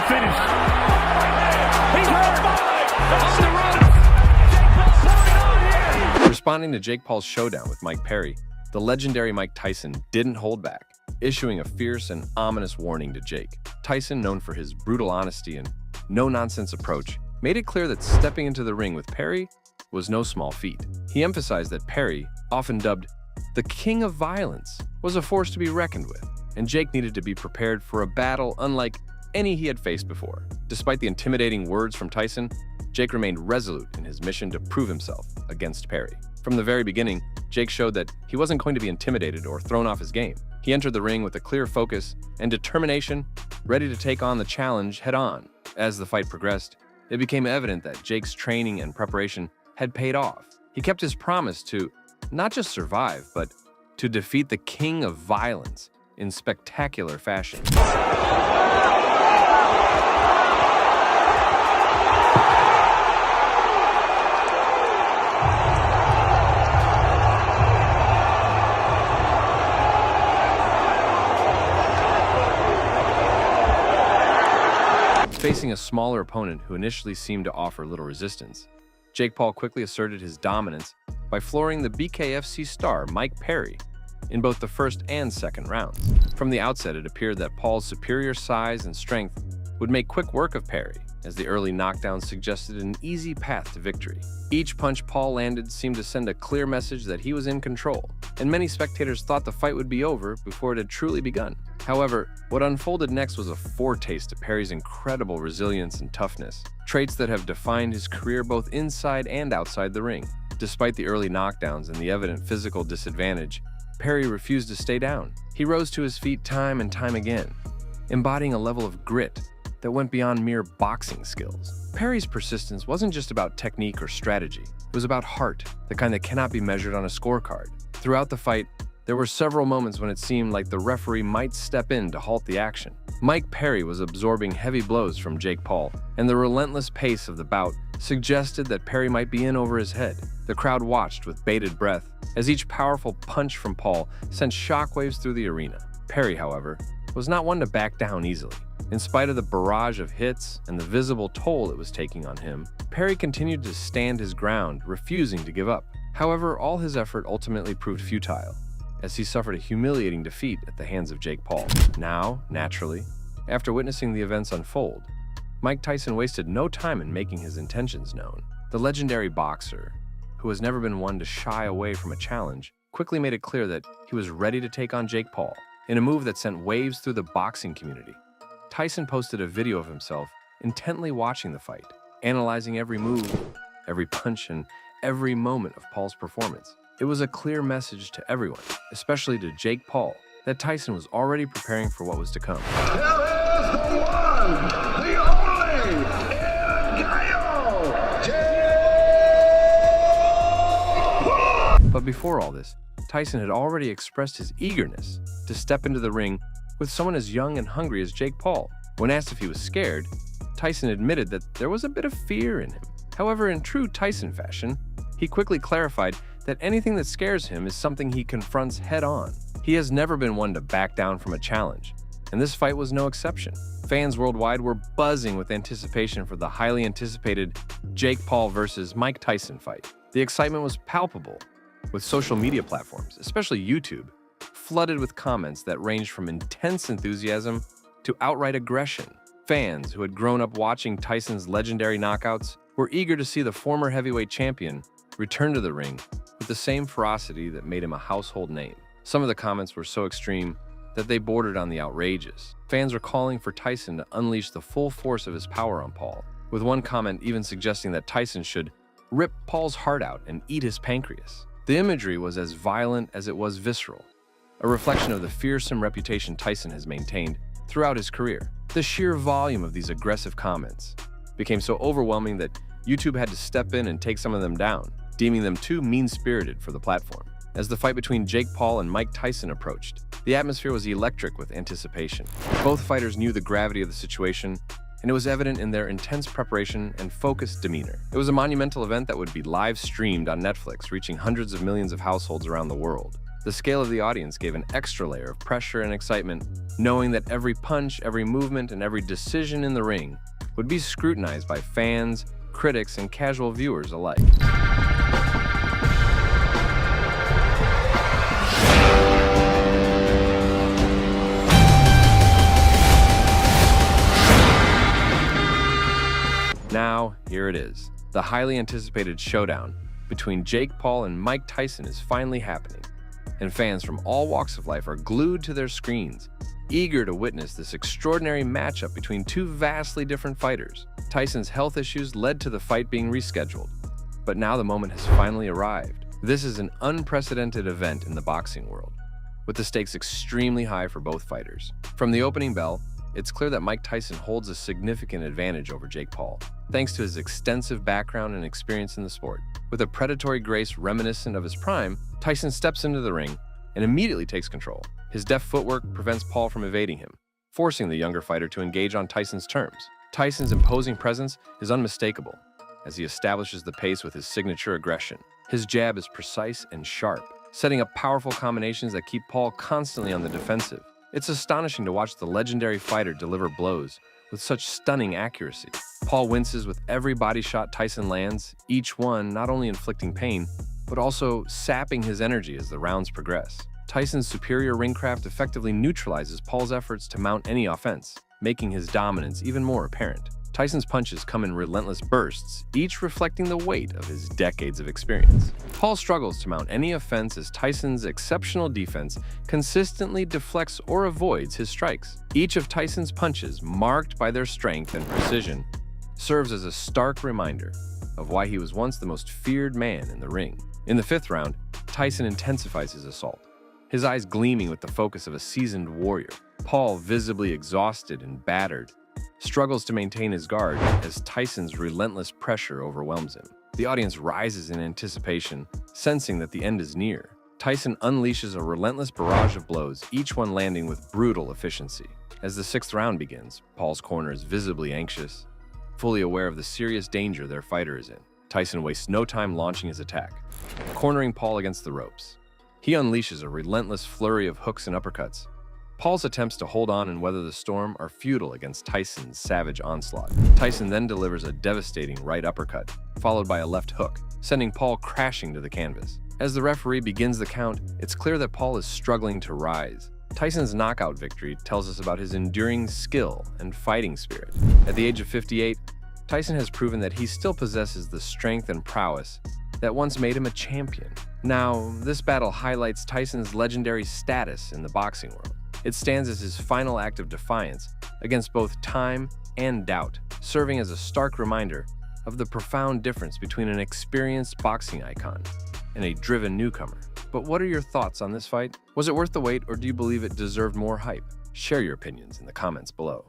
finish. He's on the ropes. Jake Paul pulling it on here. Responding to Jake Paul's showdown with Mike Perry, the legendary Mike Tyson didn't hold back, issuing a fierce and ominous warning to Jake. Tyson, known for his brutal honesty and no-nonsense approach, made it clear that stepping into the ring with Perry was no small feat. He emphasized that Perry, often dubbed the King of Violence, was a force to be reckoned with, and Jake needed to be prepared for a battle unlike any he had faced before. Despite the intimidating words from Tyson, Jake remained resolute in his mission to prove himself against Perry. From the very beginning, Jake showed that he wasn't going to be intimidated or thrown off his game. He entered the ring with a clear focus and determination, ready to take on the challenge head-on. As the fight progressed, it became evident that Jake's training and preparation had paid off. He kept his promise to not just survive, but to defeat the King of Violence in spectacular fashion. Facing a smaller opponent who initially seemed to offer little resistance, Jake Paul quickly asserted his dominance by flooring the BKFC star Mike Perry in both the first and second rounds. From the outset, it appeared that Paul's superior size and strength would make quick work of Perry, as the early knockdowns suggested an easy path to victory. Each punch Paul landed seemed to send a clear message that he was in control, and many spectators thought the fight would be over before it had truly begun. However, what unfolded next was a foretaste of Perry's incredible resilience and toughness, traits that have defined his career both inside and outside the ring. Despite the early knockdowns and the evident physical disadvantage, Perry refused to stay down. He rose to his feet time and time again, embodying a level of grit that went beyond mere boxing skills. Perry's persistence wasn't just about technique or strategy. It was about heart, the kind that cannot be measured on a scorecard. Throughout the fight, there were several moments when it seemed like the referee might step in to halt the action. Mike Perry was absorbing heavy blows from Jake Paul, and the relentless pace of the bout suggested that Perry might be in over his head. The crowd watched with bated breath as each powerful punch from Paul sent shockwaves through the arena. Perry, however, was not one to back down easily. In spite of the barrage of hits and the visible toll it was taking on him, Perry continued to stand his ground, refusing to give up. However, all his effort ultimately proved futile, as he suffered a humiliating defeat at the hands of Jake Paul. Now, naturally, after witnessing the events unfold, Mike Tyson wasted no time in making his intentions known. The legendary boxer, who has never been one to shy away from a challenge, quickly made it clear that he was ready to take on Jake Paul. In a move that sent waves through the boxing community, Tyson posted a video of himself intently watching the fight, analyzing every move, every punch, and every moment of Paul's performance. It was a clear message to everyone, especially to Jake Paul, that Tyson was already preparing for what was to come. Here is the one, the only, But before all this, Tyson had already expressed his eagerness to step into the ring with someone as young and hungry as Jake Paul. When asked if he was scared, Tyson admitted that there was a bit of fear in him. However, in true Tyson fashion, he quickly clarified that anything that scares him is something he confronts head-on. He has never been one to back down from a challenge, and this fight was no exception. Fans worldwide were buzzing with anticipation for the highly anticipated Jake Paul versus Mike Tyson fight. The excitement was palpable, with social media platforms, especially YouTube, flooded with comments that ranged from intense enthusiasm to outright aggression. Fans who had grown up watching Tyson's legendary knockouts were eager to see the former heavyweight champion return to the ring with the same ferocity that made him a household name. Some of the comments were so extreme that they bordered on the outrageous. Fans were calling for Tyson to unleash the full force of his power on Paul, with one comment even suggesting that Tyson should rip Paul's heart out and eat his pancreas. The imagery was as violent as it was visceral, a reflection of the fearsome reputation Tyson has maintained throughout his career. The sheer volume of these aggressive comments became so overwhelming that YouTube had to step in and take some of them down, deeming them too mean-spirited for the platform. As the fight between Jake Paul and Mike Tyson approached, the atmosphere was electric with anticipation. Both fighters knew the gravity of the situation, and it was evident in their intense preparation and focused demeanor. It was a monumental event that would be live-streamed on Netflix, reaching hundreds of millions of households around the world. The scale of the audience gave an extra layer of pressure and excitement, knowing that every punch, every movement, and every decision in the ring would be scrutinized by fans, critics, and casual viewers alike. Now, here it is. The highly anticipated showdown between Jake Paul and Mike Tyson is finally happening, and fans from all walks of life are glued to their screens, eager to witness this extraordinary matchup between two vastly different fighters. Tyson's health issues led to the fight being rescheduled, but now the moment has finally arrived. This is an unprecedented event in the boxing world, with the stakes extremely high for both fighters. From the opening bell, it's clear that Mike Tyson holds a significant advantage over Jake Paul, thanks to his extensive background and experience in the sport. With a predatory grace reminiscent of his prime, Tyson steps into the ring and immediately takes control. His deft footwork prevents Paul from evading him, forcing the younger fighter to engage on Tyson's terms. Tyson's imposing presence is unmistakable as he establishes the pace with his signature aggression. His jab is precise and sharp, setting up powerful combinations that keep Paul constantly on the defensive. It's astonishing to watch the legendary fighter deliver blows with such stunning accuracy. Paul winces with every body shot Tyson lands, each one not only inflicting pain, but also sapping his energy as the rounds progress. Tyson's superior ringcraft effectively neutralizes Paul's efforts to mount any offense, making his dominance even more apparent. Tyson's punches come in relentless bursts, each reflecting the weight of his decades of experience. Paul struggles to mount any offense as Tyson's exceptional defense consistently deflects or avoids his strikes. Each of Tyson's punches, marked by their strength and precision, serves as a stark reminder of why he was once the most feared man in the ring. In the fifth round, Tyson intensifies his assault, his eyes gleaming with the focus of a seasoned warrior. Paul, visibly exhausted and battered, struggles to maintain his guard as Tyson's relentless pressure overwhelms him. The audience rises in anticipation, sensing that the end is near. Tyson unleashes a relentless barrage of blows, each one landing with brutal efficiency. As the sixth round begins, Paul's corner is visibly anxious, fully aware of the serious danger their fighter is in. Tyson wastes no time launching his attack, cornering Paul against the ropes. He unleashes a relentless flurry of hooks and uppercuts. Paul's attempts to hold on and weather the storm are futile against Tyson's savage onslaught. Tyson then delivers a devastating right uppercut, followed by a left hook, sending Paul crashing to the canvas. As the referee begins the count, it's clear that Paul is struggling to rise. Tyson's knockout victory tells us about his enduring skill and fighting spirit. At the age of 58, Tyson has proven that he still possesses the strength and prowess that once made him a champion. Now, this battle highlights Tyson's legendary status in the boxing world. It stands as his final act of defiance against both time and doubt, serving as a stark reminder of the profound difference between an experienced boxing icon and a driven newcomer. But what are your thoughts on this fight? Was it worth the wait, or do you believe it deserved more hype? Share your opinions in the comments below.